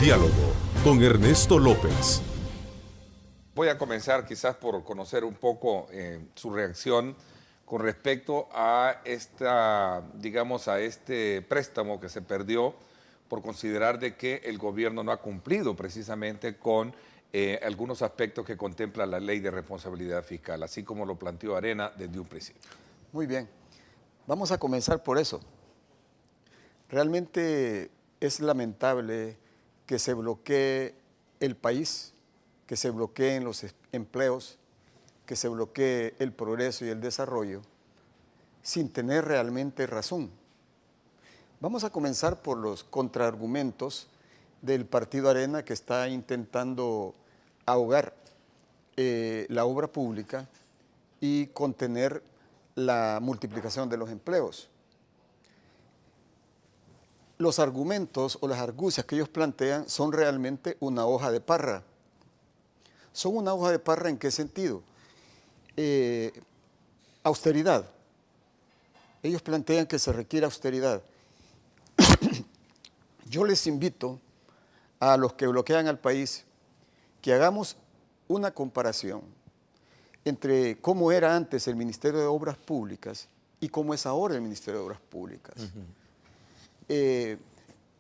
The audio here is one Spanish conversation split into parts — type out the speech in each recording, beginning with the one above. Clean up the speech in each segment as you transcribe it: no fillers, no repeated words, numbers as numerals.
Diálogo con Ernesto López. Voy a comenzar quizás por conocer un poco su reacción con respecto a digamos, a este préstamo que se perdió por considerar de que el gobierno no ha cumplido precisamente con algunos aspectos que contempla la ley de responsabilidad fiscal, así como lo planteó Arena desde un principio. Muy bien, vamos a comenzar por eso. Realmente es lamentable que se bloquee el país, que se bloqueen los empleos, que se bloquee el progreso y el desarrollo sin tener realmente razón. Vamos a comenzar por los contraargumentos del Partido Arena, que está intentando ahogar la obra pública y contener la multiplicación de los empleos. Los argumentos o las argucias que ellos plantean son realmente una hoja de parra. ¿Son una hoja de parra en qué sentido? Austeridad. Ellos plantean que se requiere austeridad. Yo les invito a los que bloquean al país que hagamos una comparación entre cómo era antes el Ministerio de Obras Públicas y cómo es ahora el Ministerio de Obras Públicas.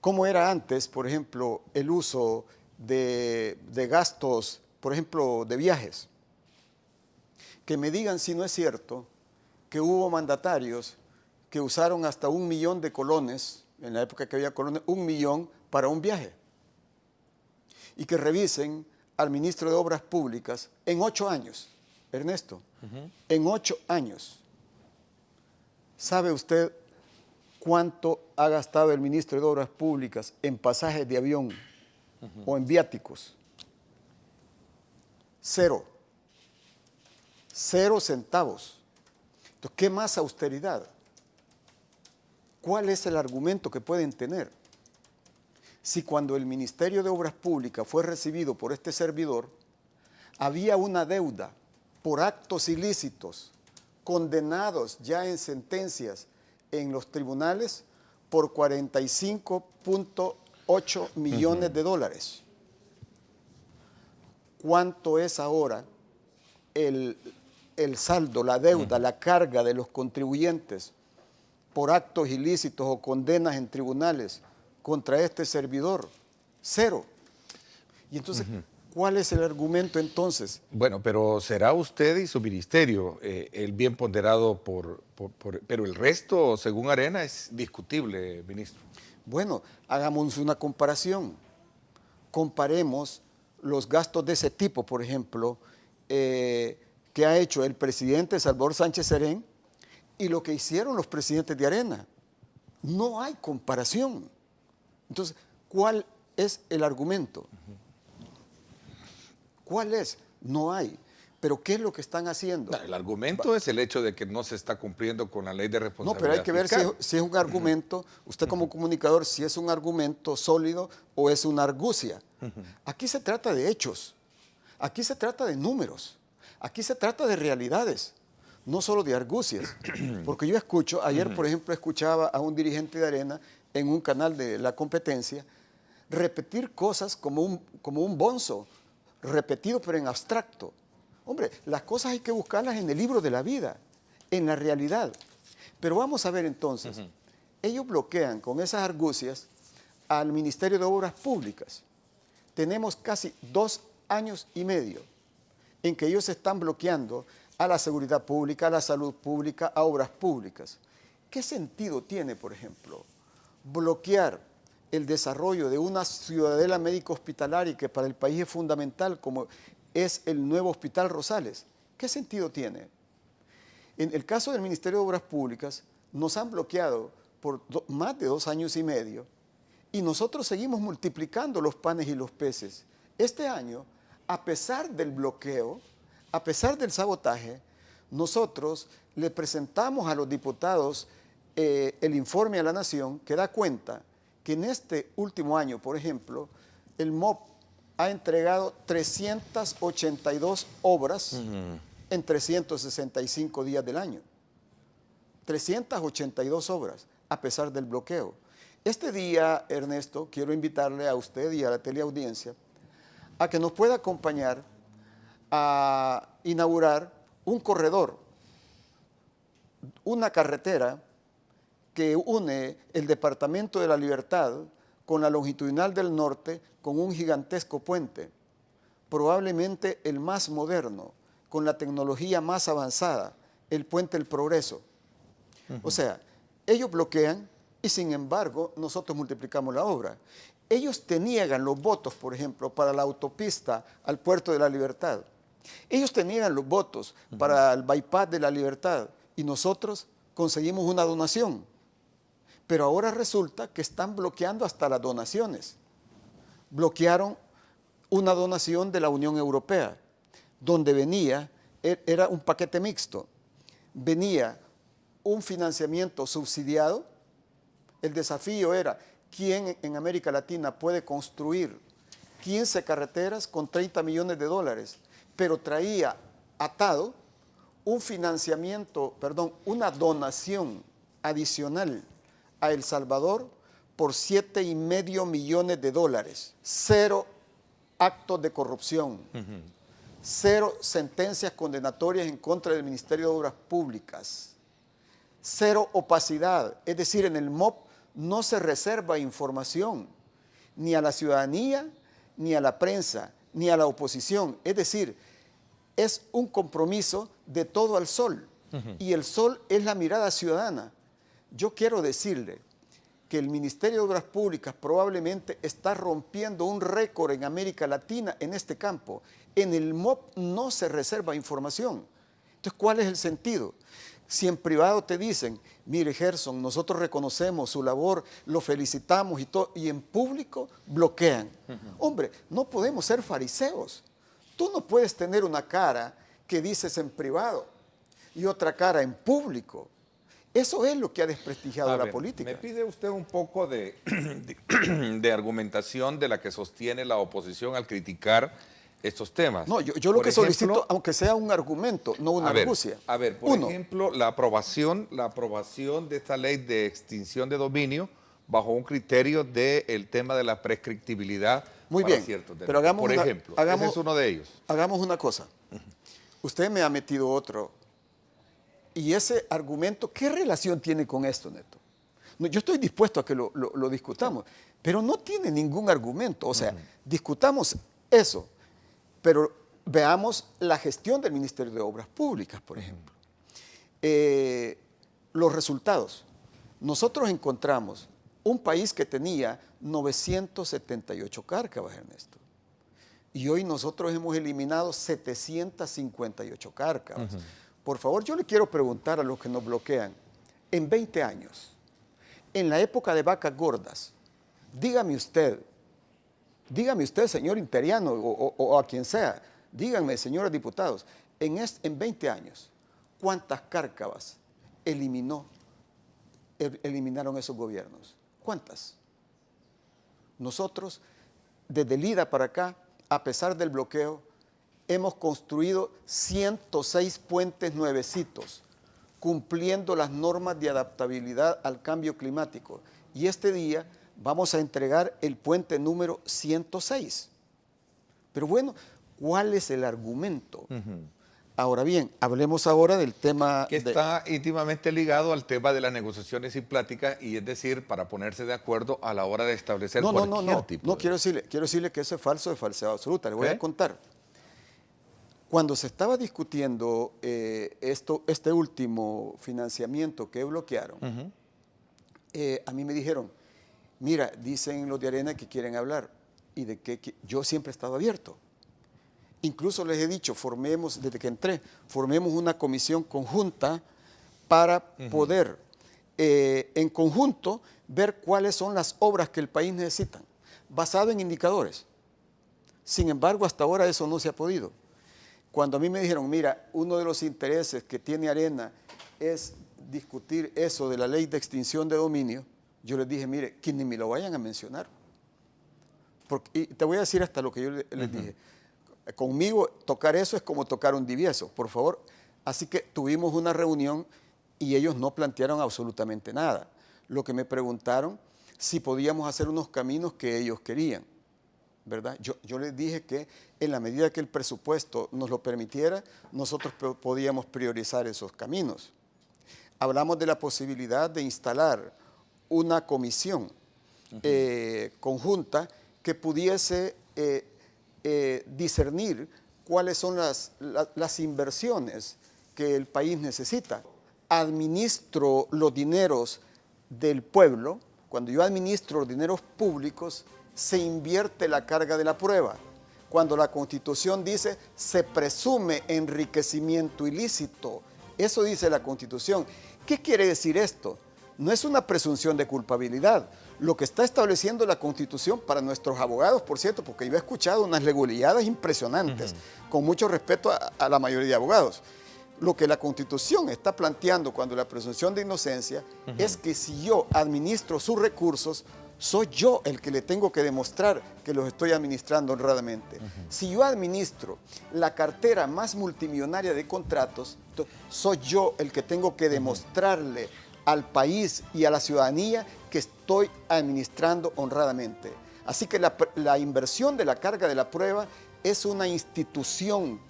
Cómo era antes, por ejemplo, el uso de gastos, por ejemplo, de viajes. Que me digan si no es cierto que hubo mandatarios que usaron hasta 1 millón de colones, en la época que había colones, 1 millón para un viaje. Y que revisen al ministro de Obras Públicas en 8 años, Ernesto, en 8 años. ¿Sabe usted cuánto ha gastado el ministro de Obras Públicas en pasajes de avión o en viáticos? 0. 0 centavos. Entonces, ¿qué más austeridad? ¿Cuál es el argumento que pueden tener? Si cuando el Ministerio de Obras Públicas fue recibido por este servidor, había una deuda por actos ilícitos, condenados ya en sentencias en los tribunales por 45.8 millones de dólares. ¿Cuánto es ahora el saldo, la deuda, la carga de los contribuyentes por actos ilícitos o condenas en tribunales contra este servidor? 0. Y entonces, ¿cuál es el argumento entonces? Bueno, pero será usted y su ministerio el bien ponderado pero el resto, según Arena, es discutible, ministro. Bueno, hagamos una comparación. Comparemos los gastos de ese tipo, por ejemplo, que ha hecho el presidente Salvador Sánchez Serén y lo que hicieron los presidentes de Arena. No hay comparación. Entonces, ¿cuál es el argumento? ¿Cuál es? No hay. ¿Pero qué es lo que están haciendo? No, el argumento es el hecho de que no se está cumpliendo con la ley de responsabilidad fiscal. No, pero hay que ver si es un argumento, usted como comunicador, si es un argumento sólido o es una argucia. Aquí se trata de hechos, aquí se trata de números, aquí se trata de realidades, no solo de argucias. Porque yo escucho, ayer por ejemplo escuchaba a un dirigente de Arena en un canal de La Competencia repetir cosas como un bonzo, repetido pero en abstracto. Hombre, las cosas hay que buscarlas en el libro de la vida, en la realidad. Pero vamos a ver entonces, ellos bloquean con esas argucias al Ministerio de Obras Públicas. Tenemos casi 2 años y medio en que ellos están bloqueando a la seguridad pública, a la salud pública, a obras públicas. ¿Qué sentido tiene, por ejemplo, bloquear el desarrollo de una ciudadela médico hospitalaria que para el país es fundamental, como es el nuevo Hospital Rosales? ¿Qué sentido tiene? En el caso del Ministerio de Obras Públicas, nos han bloqueado por más de 2 años y medio y nosotros seguimos multiplicando los panes y los peces. Este año, a pesar del bloqueo, a pesar del sabotaje, nosotros le presentamos a los diputados el informe a la Nación que da cuenta que en este último año, por ejemplo, el MOP ha entregado 382 obras en 365 días del año. 382 obras, a pesar del bloqueo. Este día, Ernesto, quiero invitarle a usted y a la teleaudiencia a que nos pueda acompañar a inaugurar un corredor, una carretera que une el Departamento de la Libertad con la longitudinal del norte con un gigantesco puente, probablemente el más moderno, con la tecnología más avanzada, el puente del Progreso. O sea, ellos bloquean y sin embargo nosotros multiplicamos la obra. Ellos te niegan los votos, por ejemplo, para la autopista al Puerto de la Libertad. Ellos te niegan los votos para el bypass de la Libertad y nosotros conseguimos una donación. Pero ahora resulta que están bloqueando hasta las donaciones. Bloquearon una donación de la Unión Europea, donde venía, era un paquete mixto, venía un financiamiento subsidiado. El desafío era quién en América Latina puede construir 15 carreteras con 30 millones de dólares, pero traía atado un financiamiento, perdón, una donación adicional a El Salvador por 7,5 millones de dólares. 0 actos de corrupción, 0 sentencias condenatorias en contra del Ministerio de Obras Públicas, 0 opacidad, es decir, en el MOP no se reserva información ni a la ciudadanía, ni a la prensa, ni a la oposición. Es decir, es un compromiso de todo al sol. Y el sol es la mirada ciudadana. Yo quiero decirle que el Ministerio de Obras Públicas probablemente está rompiendo un récord en América Latina en este campo. En el MOP no se reserva información. Entonces, ¿cuál es el sentido? Si en privado te dicen, mire Gerson, nosotros reconocemos su labor, lo felicitamos y todo, y en público bloquean. Hombre, no podemos ser fariseos. Tú no puedes tener una cara que dices en privado y otra cara en público. Eso es lo que ha desprestigiado la política. Me pide usted un poco de argumentación de la que sostiene la oposición al criticar estos temas. No, yo lo que solicito, aunque sea un argumento, no una argucia. A ver, por ejemplo, la aprobación de esta ley de extinción de dominio bajo un criterio del tema de la prescriptibilidad. Muy bien, pero hagamos por ejemplo, ese es uno de ellos. Hagamos una cosa. Usted me ha metido otro. Y ese argumento, ¿qué relación tiene con esto, Neto? No, yo estoy dispuesto a que lo discutamos, pero no tiene ningún argumento. O sea, discutamos eso, pero veamos la gestión del Ministerio de Obras Públicas, por ejemplo. Los resultados. Nosotros encontramos un país que tenía 978 cárcavas, Ernesto. Y hoy nosotros hemos eliminado 758 cárcavas. Por favor, yo le quiero preguntar a los que nos bloquean, en 20 años, en la época de vacas gordas, dígame usted, señor Interiano, o a quien sea, díganme, señores diputados, en 20 años, ¿cuántas cárcavas eliminaron esos gobiernos? ¿Cuántas? Nosotros, desde el IDA para acá, a pesar del bloqueo, hemos construido 106 puentes nuevecitos, cumpliendo las normas de adaptabilidad al cambio climático. Y este día vamos a entregar el puente número 106. Pero bueno, ¿cuál es el argumento? Ahora bien, hablemos ahora del tema... Que está íntimamente ligado al tema de las negociaciones y pláticas, y es decir, para ponerse de acuerdo a la hora de establecer cualquier tipo. No, quiero decirle que eso es falso, de falsedad absoluta. Le voy a contar. Cuando se estaba discutiendo este último financiamiento que bloquearon, a mí me dijeron, mira, dicen los de Arena que quieren hablar, y de que yo siempre he estado abierto. Incluso les he dicho, desde que entré, formemos una comisión conjunta para poder, en conjunto, ver cuáles son las obras que el país necesita, basado en indicadores. Sin embargo, hasta ahora eso no se ha podido. Cuando a mí me dijeron, mira, uno de los intereses que tiene Arena es discutir eso de la ley de extinción de dominio, yo les dije, mire, que ni me lo vayan a mencionar. Y te voy a decir hasta lo que yo les dije. Conmigo tocar eso es como tocar un divieso, por favor. Así que tuvimos una reunión y ellos no plantearon absolutamente nada. Lo que me preguntaron, si podíamos hacer unos caminos que ellos querían, ¿verdad? Yo les dije que en la medida que el presupuesto nos lo permitiera, nosotros podíamos priorizar esos caminos. Hablamos de la posibilidad de instalar una comisión conjunta que pudiese discernir cuáles son las inversiones que el país necesita. Administro los dineros del pueblo. Cuando yo administro los dineros públicos, se invierte la carga de la prueba. Cuando la Constitución dice, se presume enriquecimiento ilícito. Eso dice la Constitución. ¿Qué quiere decir esto? No es una presunción de culpabilidad. Lo que está estableciendo la Constitución para nuestros abogados, por cierto, porque yo he escuchado unas leguleyadas impresionantes, con mucho respeto a la mayoría de abogados. Lo que la Constitución está planteando cuando la presunción de inocencia es que si yo administro sus recursos, soy yo el que le tengo que demostrar que los estoy administrando honradamente. Si yo administro la cartera más multimillonaria de contratos, soy yo el que tengo que demostrarle al país y a la ciudadanía que estoy administrando honradamente. Así que la inversión de la carga de la prueba es una institución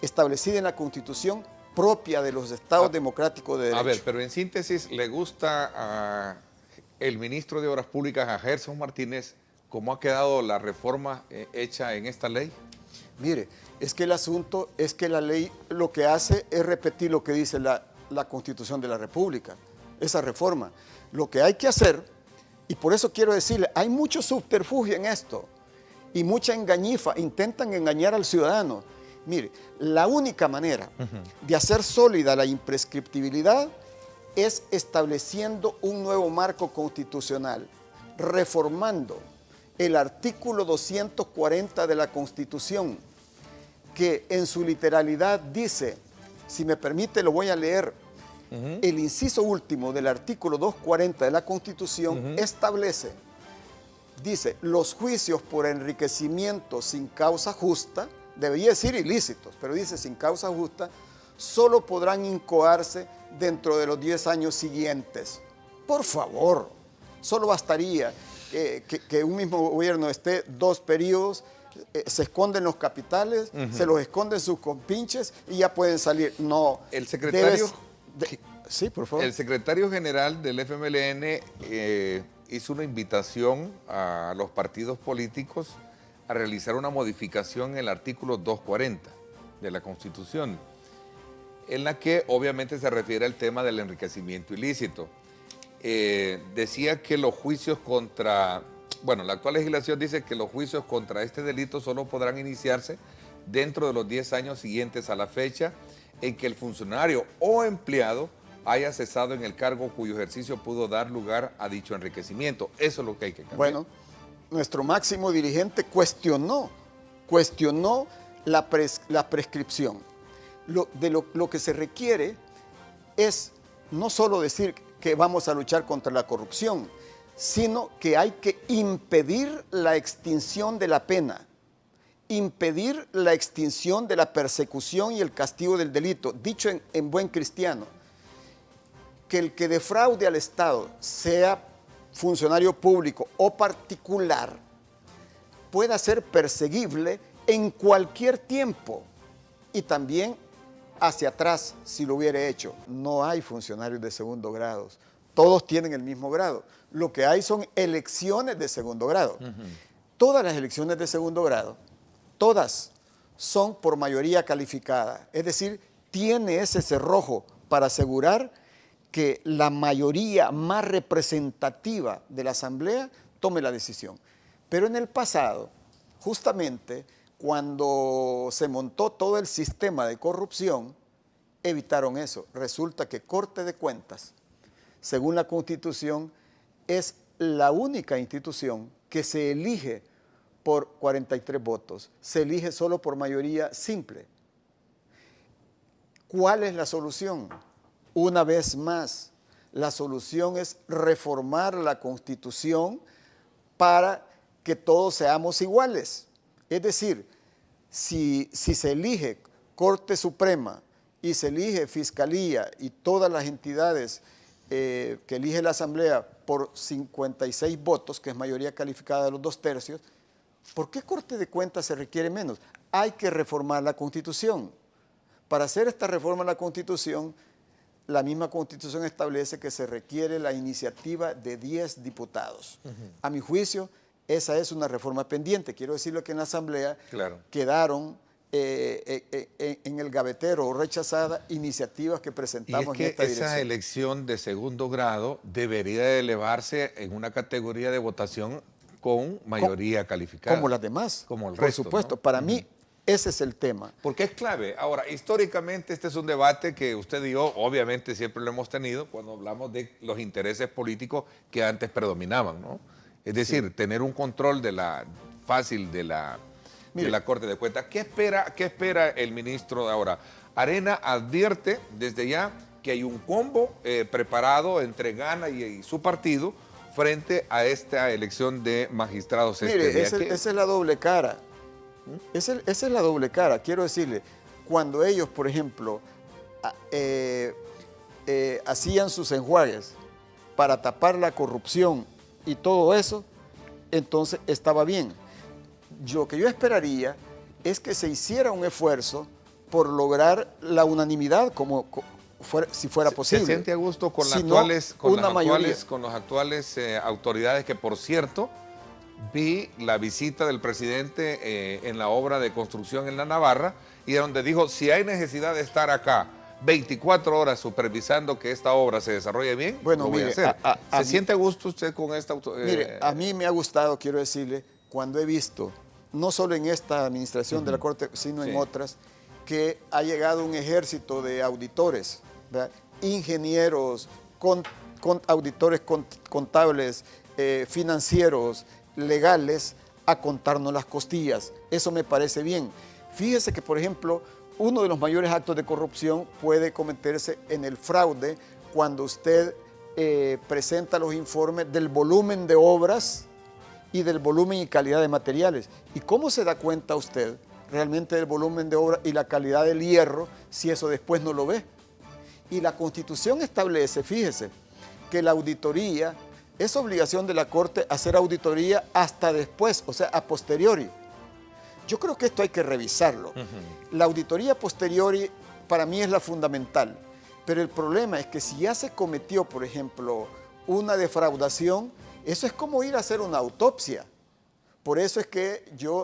establecida en la Constitución propia de los estados democráticos de derecho. A ver, pero en síntesis, ¿le gusta al ministro de Obras Públicas, a Gerson Martínez, cómo ha quedado la reforma hecha en esta ley? Mire, es que el asunto es que la ley lo que hace es repetir lo que dice la Constitución de la República, esa reforma. Lo que hay que hacer, y por eso quiero decirle, hay mucho subterfugio en esto y mucha engañifa, intentan engañar al ciudadano. Mire, la única manera de hacer sólida la imprescriptibilidad es estableciendo un nuevo marco constitucional, reformando el artículo 240 de la Constitución, que en su literalidad dice, si me permite lo voy a leer, el inciso último del artículo 240 de la Constitución establece, dice, los juicios por enriquecimiento sin causa justa, debería decir ilícitos, pero dice sin causa justa, solo podrán incoarse dentro de los 10 años siguientes. Por favor, solo bastaría que un mismo gobierno esté 2 periodos, se esconden los capitales, se los esconden sus compinches y ya pueden salir. No. El secretario... Sí, por favor. El secretario general del FMLN hizo una invitación a los partidos políticos a realizar una modificación en el artículo 240 de la Constitución, en la que obviamente se refiere al tema del enriquecimiento ilícito. Decía que los juicios contra... Bueno, la actual legislación dice que los juicios contra este delito solo podrán iniciarse dentro de los 10 años siguientes a la fecha en que el funcionario o empleado haya cesado en el cargo cuyo ejercicio pudo dar lugar a dicho enriquecimiento. Eso es lo que hay que cambiar. Bueno, nuestro máximo dirigente cuestionó la prescripción. Lo que se requiere es no solo decir que vamos a luchar contra la corrupción, sino que hay que impedir la extinción de la pena, impedir la extinción de la persecución y el castigo del delito. Dicho en buen cristiano, que el que defraude al Estado, sea funcionario público o particular, pueda ser perseguible en cualquier tiempo y también hacia atrás si lo hubiera hecho. No hay funcionarios de segundo grado, todos tienen el mismo grado. Lo que hay son elecciones de segundo grado. Todas las elecciones de segundo grado, todas son por mayoría calificada, es decir, tiene ese cerrojo para asegurar que la mayoría más representativa de la Asamblea tome la decisión. Pero en el pasado, justamente cuando se montó todo el sistema de corrupción, evitaron eso. Resulta que Corte de Cuentas, según la Constitución, es la única institución que se elige por 43 votos. Se elige solo por mayoría simple. ¿Cuál es la solución? Una vez más, la solución es reformar la Constitución para que todos seamos iguales. Es decir, si se elige Corte Suprema y se elige Fiscalía y todas las entidades que elige la Asamblea por 56 votos, que es mayoría calificada de los 2/3, ¿por qué Corte de Cuentas se requiere menos? Hay que reformar la Constitución. Para hacer esta reforma a la Constitución, la misma Constitución establece que se requiere la iniciativa de 10 diputados. A mi juicio, esa es una reforma pendiente. Quiero decirlo que en la Asamblea quedaron en el gavetero o rechazadas iniciativas que presentamos y es en esta que dirección. esa elección de segundo grado debería de elevarse en una categoría de votación con mayoría calificada. Como las demás, como el por resto, supuesto. ¿no? Para mí, ese es el tema. Porque es clave. Ahora, históricamente este es un debate que usted y yo obviamente siempre lo hemos tenido cuando hablamos de los intereses políticos que antes predominaban, ¿no? Es decir, tener un control de la Corte de Cuentas. ¿Qué espera el ministro de ahora? Arena advierte desde ya que hay un combo preparado entre Gana y su partido frente a esta elección de magistrados. Mire, esa es la doble cara. Esa es la doble cara. Quiero decirle, cuando ellos, por ejemplo, hacían sus enjuagues para tapar la corrupción y todo eso, entonces estaba bien. Lo que yo esperaría es que se hiciera un esfuerzo por lograr la unanimidad si fuera posible. ¿Se siente a gusto con, si las actuales autoridades que, por cierto, vi la visita del presidente en la obra de construcción en la Navarra y donde dijo, si hay necesidad de estar acá 24 horas supervisando que esta obra se desarrolle bien, bueno, lo voy mire, a hacer. ¿Se siente a gusto usted con esta autoridad? Mire, a mí me ha gustado, quiero decirle, cuando he visto, no solo en esta administración de la Corte, sino en otras, que ha llegado un ejército de auditores, ¿verdad? Ingenieros, auditores contables, financieros, legales, a contarnos las costillas. Eso me parece bien. Fíjese que, por ejemplo, uno de los mayores actos de corrupción puede cometerse en el fraude cuando usted presenta los informes del volumen de obras y del volumen y calidad de materiales. ¿Y cómo se da cuenta usted realmente del volumen de obra y la calidad del hierro si eso después no lo ve? Y la Constitución establece, fíjese, que la auditoría es obligación de la Corte hacer auditoría hasta después, o sea, a posteriori. Yo creo que esto hay que revisarlo. La auditoría posteriori para mí es la fundamental, pero el problema es que si ya se cometió, por ejemplo, una defraudación, eso es como ir a hacer una autopsia. Por eso es que yo,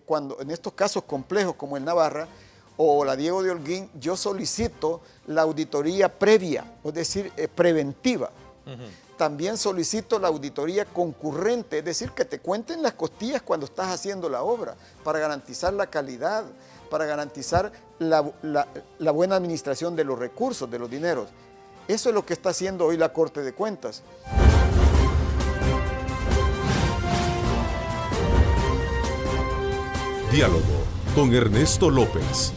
cuando en estos casos complejos como el Navarra o la Diego de Holguín, yo solicito la auditoría previa, es decir, preventiva. También solicito la auditoría concurrente, es decir, que te cuenten las costillas cuando estás haciendo la obra, para garantizar la calidad, para garantizar la buena administración de los recursos, de los dineros. Eso es lo que está haciendo hoy la Corte de Cuentas. Diálogo con Ernesto López.